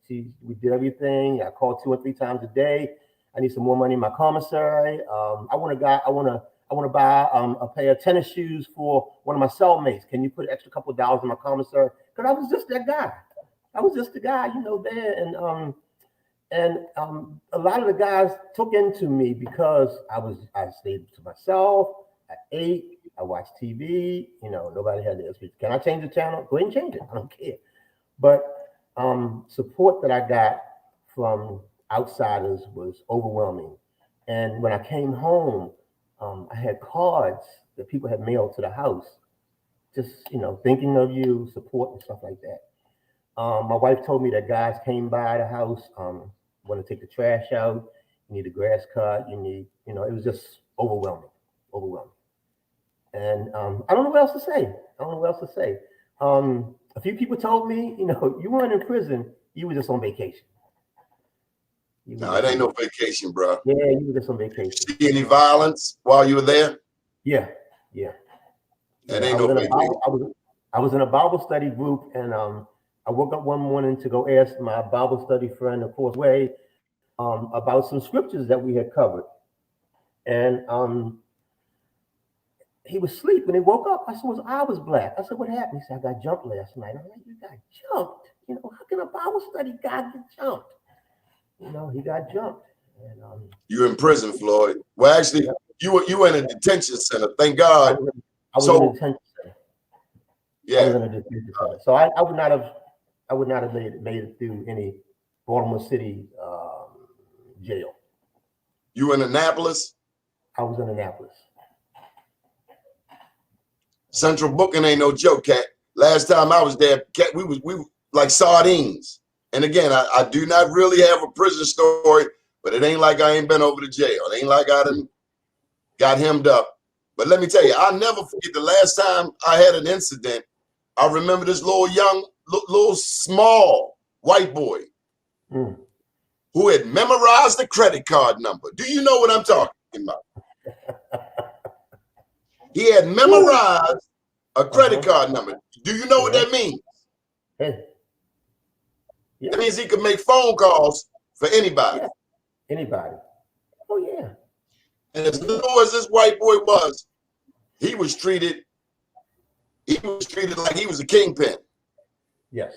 We did everything. I call 2 or 3 times a day. I need some more money in my commissary. I want to buy a pair of tennis shoes for one of my cellmates. Can you put an extra couple of dollars in my commissary? Because I was just that guy. I was just the guy, there. And a lot of the guys took into me because I stayed to myself. I ate. I watched TV. Nobody had the speech. Can I change the channel? Go ahead and change it. I don't care. But support that I got from outsiders was overwhelming. And when I came home, I had cards that people had mailed to the house, just, thinking of you, support and stuff like that. My wife told me that guys came by the house, want to take the trash out, you need the grass cut, you need, it was just overwhelming. And I don't know what else to say. A few people told me, you weren't in prison, you were just on vacation. No, it ain't no vacation, bro. Yeah, you were just on vacation. See any violence while you were there? Yeah. That ain't no vacation. I was in a Bible study group, and I woke up one morning to go ask my Bible study friend, of course, about some scriptures that we had covered. And he was asleep when he woke up. I saw his eye was black. I said, what happened? He said, I got jumped last night. I'm like, you got jumped? You know, how can a Bible study guy get jumped? You know, he got jumped. And you're in prison, Floyd. Well, actually, yeah. you were in a detention center. Thank God. I was in a detention center. Yeah. I was in a detention center. So I would not have made it through any Baltimore City jail. You in Annapolis? I was in Annapolis. Central booking ain't no joke, Cat. Last time I was there, Cat, we were like sardines. And again, I do not really have a prison story, but it ain't like I ain't been over to jail. It ain't like I done got hemmed up. But let me tell you, I'll never forget the last time I had an incident. I remember this little small white boy who had memorized the credit card number. Do you know what I'm talking about? He had memorized a credit card number. Do you know what that means? Yeah. That means he could make phone calls for anybody. Yeah. Anybody. Oh, yeah. And as little as this white boy was, he was treated like he was a kingpin. Yes.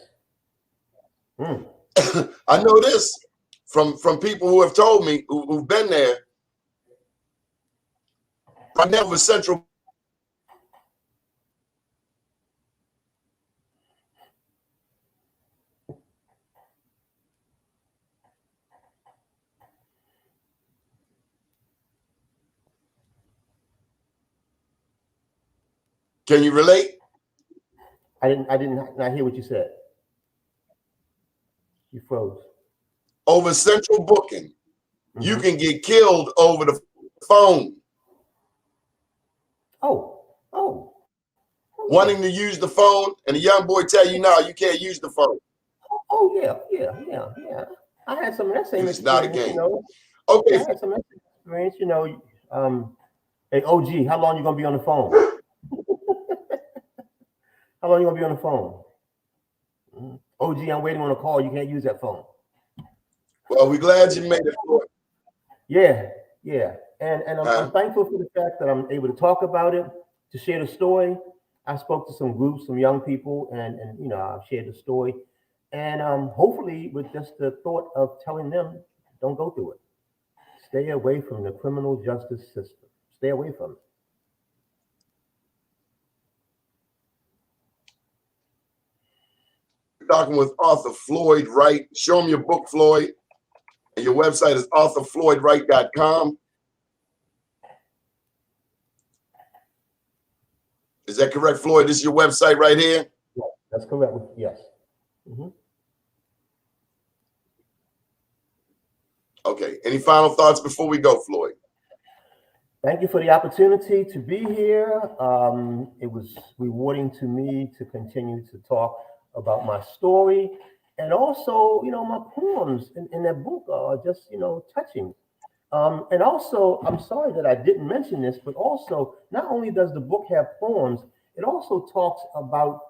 I know this from people who have told me, who've been there. I never Central. Can you relate? I did not hear what you said. You froze. Over central booking, you can get killed over the phone. Oh. Wanting to use the phone, and a young boy tell you, no, you can't use the phone. Oh, yeah. I had some of that same experience. It's not a game. You know? Okay. I had some of that same experience, you know. Hey, OG, how long you gonna be on the phone? How long you gonna be on the phone? OG, I'm waiting on a call. You can't use that phone. Well, we're glad you made it, Floyd. Yeah. And I'm thankful for the fact that I'm able to talk about it, to share the story. I spoke to some groups, some young people, and you know, I've shared the story. And hopefully with just the thought of telling them, don't go through it. Stay away from the criminal justice system. Stay away from it. Talking with author Floyd Wright. Show him your book, Floyd. And your website is authorfloydwright.com. Is that correct, Floyd? This is your website right here? Yeah, that's correct. Yes. Okay. Any final thoughts before we go, Floyd? Thank you for the opportunity to be here. It was rewarding to me to continue to talk about my story, and also, you know, my poems in that book are just, you know, touching. And also, I'm sorry that I didn't mention this, but also, not only does the book have poems, it also talks about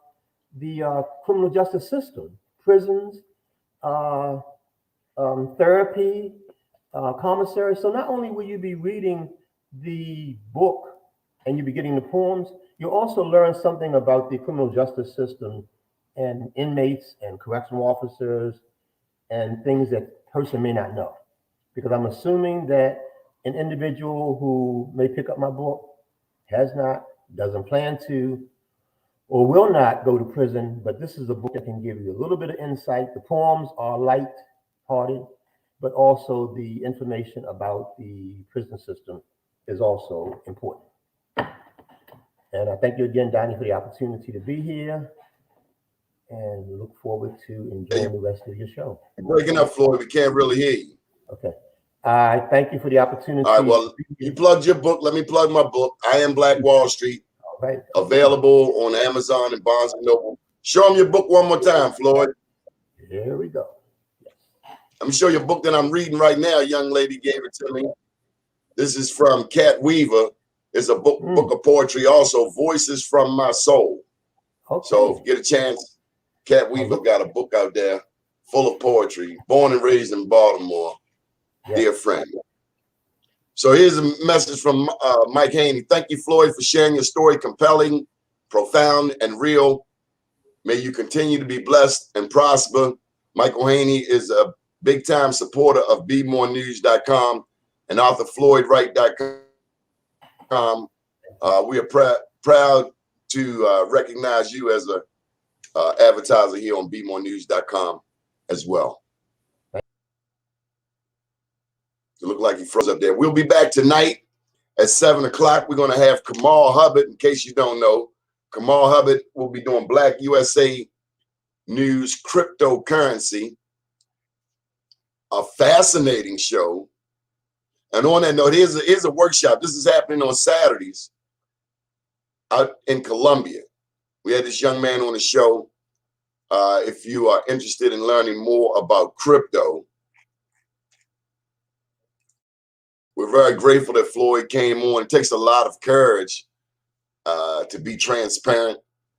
the criminal justice system, prisons, therapy, commissary. So not only will you be reading the book and you'll be getting the poems, you'll also learn something about the criminal justice system and inmates and correctional officers and things that a person may not know. Because I'm assuming that an individual who may pick up my book has not, doesn't plan to, or will not go to prison, but this is a book that can give you a little bit of insight. The poems are light-hearted, but also the information about the prison system is also important. And I thank you again, Donnie, for the opportunity to be here, and look forward to enjoying the rest of your show. You're breaking up, Floyd. We can't really hear you. Okay. I thank you for the opportunity. All right, well, you plugged your book. Let me plug my book. I Am Black Wall Street. All right. Available on Amazon and Barnes & Noble. Show them your book one more time, Floyd. Here we go. Yes. Let me show you a book that I'm reading right now. A young lady gave it to me. This is from Cat Weaver. It's a book of poetry, also Voices from My Soul. Okay. So if you get a chance, Cat Weaver got a book out there full of poetry. Born and raised in Baltimore. dear friend. So here's a message from Mike Haney. Thank you, Floyd, for sharing your story. Compelling, profound, and real. May you continue to be blessed and prosper. Michael Haney is a big-time supporter of BMoreNews.com and author FloydWright.com. We are proud to recognize you as a advertiser here on BMoreNews.com as well. It looked like he froze up there. We'll be back tonight at 7 o'clock. We're going to have Kamal Hubbard. In case you don't know, Kamal Hubbard will be doing BlackUSA.News cryptocurrency, a fascinating show. And on that note, here's a workshop. This is happening on Saturdays out in Colombia. We had this young man on the show. If you are interested in learning more about crypto, we're very grateful that Floyd came on. It takes a lot of courage to be transparent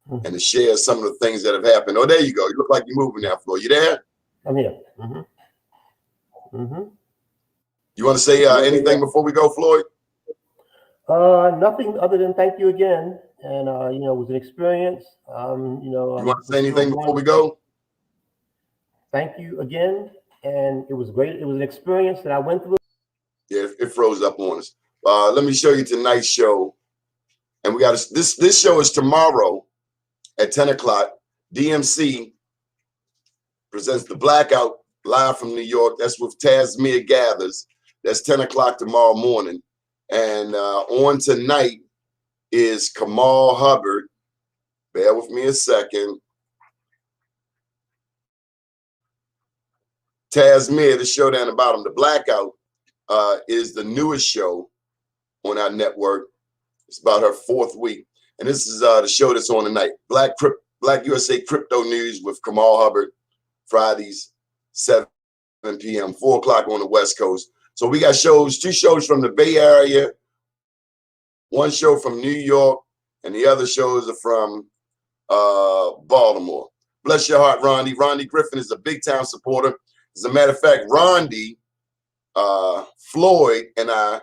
and to share some of the things that have happened. Oh, there you go. You look like you're moving now, Floyd. You there? I'm here. You want to say anything before we go, Floyd? Nothing other than thank you again. And, it was an experience. You want to say anything before we go? Thank you again. And it was great. It was an experience that I went through. Yeah, it froze up on us. Let me show you tonight's show. And we got this show is tomorrow at 10 o'clock. DMC presents The Blackout live from New York. That's with Tasmia Gathers. That's 10 o'clock tomorrow morning. And on tonight is Kamal Hubbard. Bear with me a second. Tasmia, the show down the bottom. The Blackout is the newest show on our network. It's about her 4th week. And this is the show that's on tonight. Black USA Crypto News with Kamal Hubbard, Fridays, 7 p.m., 4 o'clock on the West Coast. So we got shows, 2 shows from the Bay Area, 1 show from New York, and the other shows are from Baltimore. Bless your heart, Rondi. Rondi Griffin is a big-time supporter. As a matter of fact, Rondi, Floyd, and I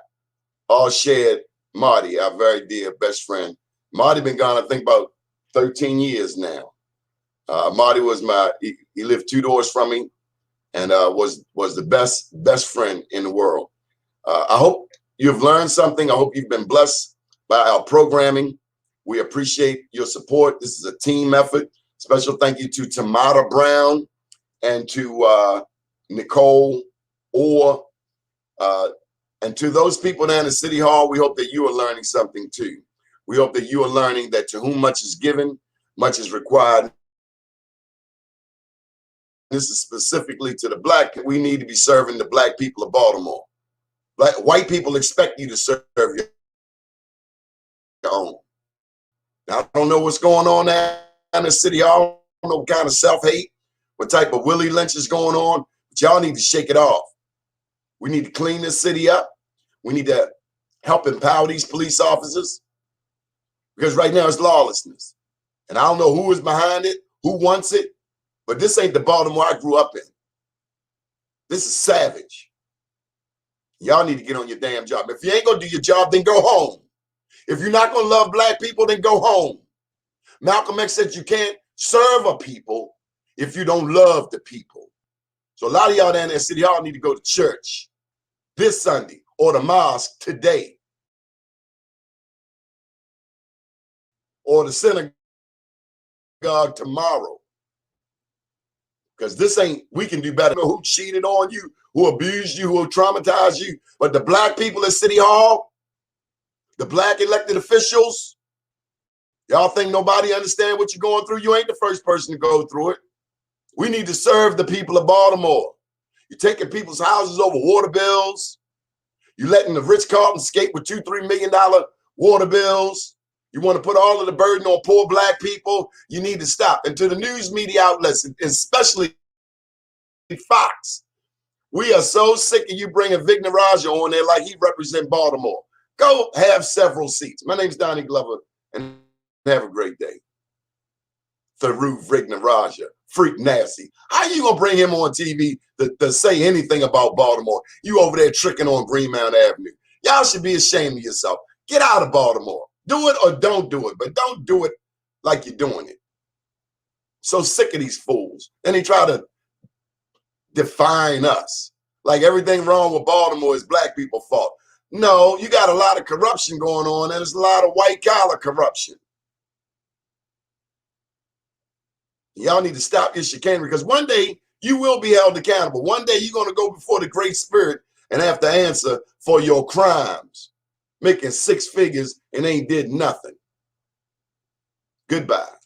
all shared Marty, our very dear best friend. Marty been gone, I think, about 13 years now. Marty was he lived 2 doors from me and was the best friend in the world. I hope you've learned something. I hope you've been blessed by our programming. We appreciate your support. This is a team effort. Special thank you to Tamara Brown and to Nicole Orr. And to those people down in City Hall, we hope that you are learning something too. We hope that you are learning that to whom much is given, much is required. This is specifically to the Black. We need to be serving the Black people of Baltimore. White people expect you to serve your own. Now, I don't know what's going on down in City Hall. I don't know what kind of self-hate, what type of Willie Lynch is going on, but y'all need to shake it off. We need to clean this city up. We need to help empower these police officers because right now it's lawlessness. And I don't know who is behind it, who wants it, but this ain't the Baltimore I grew up in. This is savage. Y'all need to get on your damn job. If you ain't gonna do your job, then go home. If you're not gonna love Black people, then go home. Malcolm X said you can't serve a people if you don't love the people. So a lot of y'all down there in City Hall need to go to church this Sunday or the mosque today or the synagogue tomorrow. Because this ain't, we can do better. Who cheated on you, who abused you, who traumatized you. But the Black people at City Hall, the Black elected officials, y'all think nobody understand what you're going through? You ain't the first person to go through it. We need to serve the people of Baltimore. You're taking people's houses over water bills. You're letting the Ritz-Carlton skate with $2-3 million water bills. You want to put all of the burden on poor Black people. You need to stop. And to the news media outlets, especially Fox, we are so sick of you bringing Vic Naraja on there like he represents Baltimore. Go have several seats. My name's Donnie Glover, and have a great day. Tharu Vignaraja, freak nasty. How you gonna bring him on TV to say anything about Baltimore? You over there tricking on Greenmount Avenue. Y'all should be ashamed of yourself. Get out of Baltimore. Do it or don't do it, but don't do it like you're doing it. So sick of these fools. And they try to define us like everything wrong with Baltimore is black people's fault. No, you got a lot of corruption going on, and there's a lot of white collar corruption. Y'all need to stop your chicanery, because one day you will be held accountable. One day you're going to go before the Great Spirit and have to answer for your crimes, making 6 figures and ain't did nothing. Goodbye.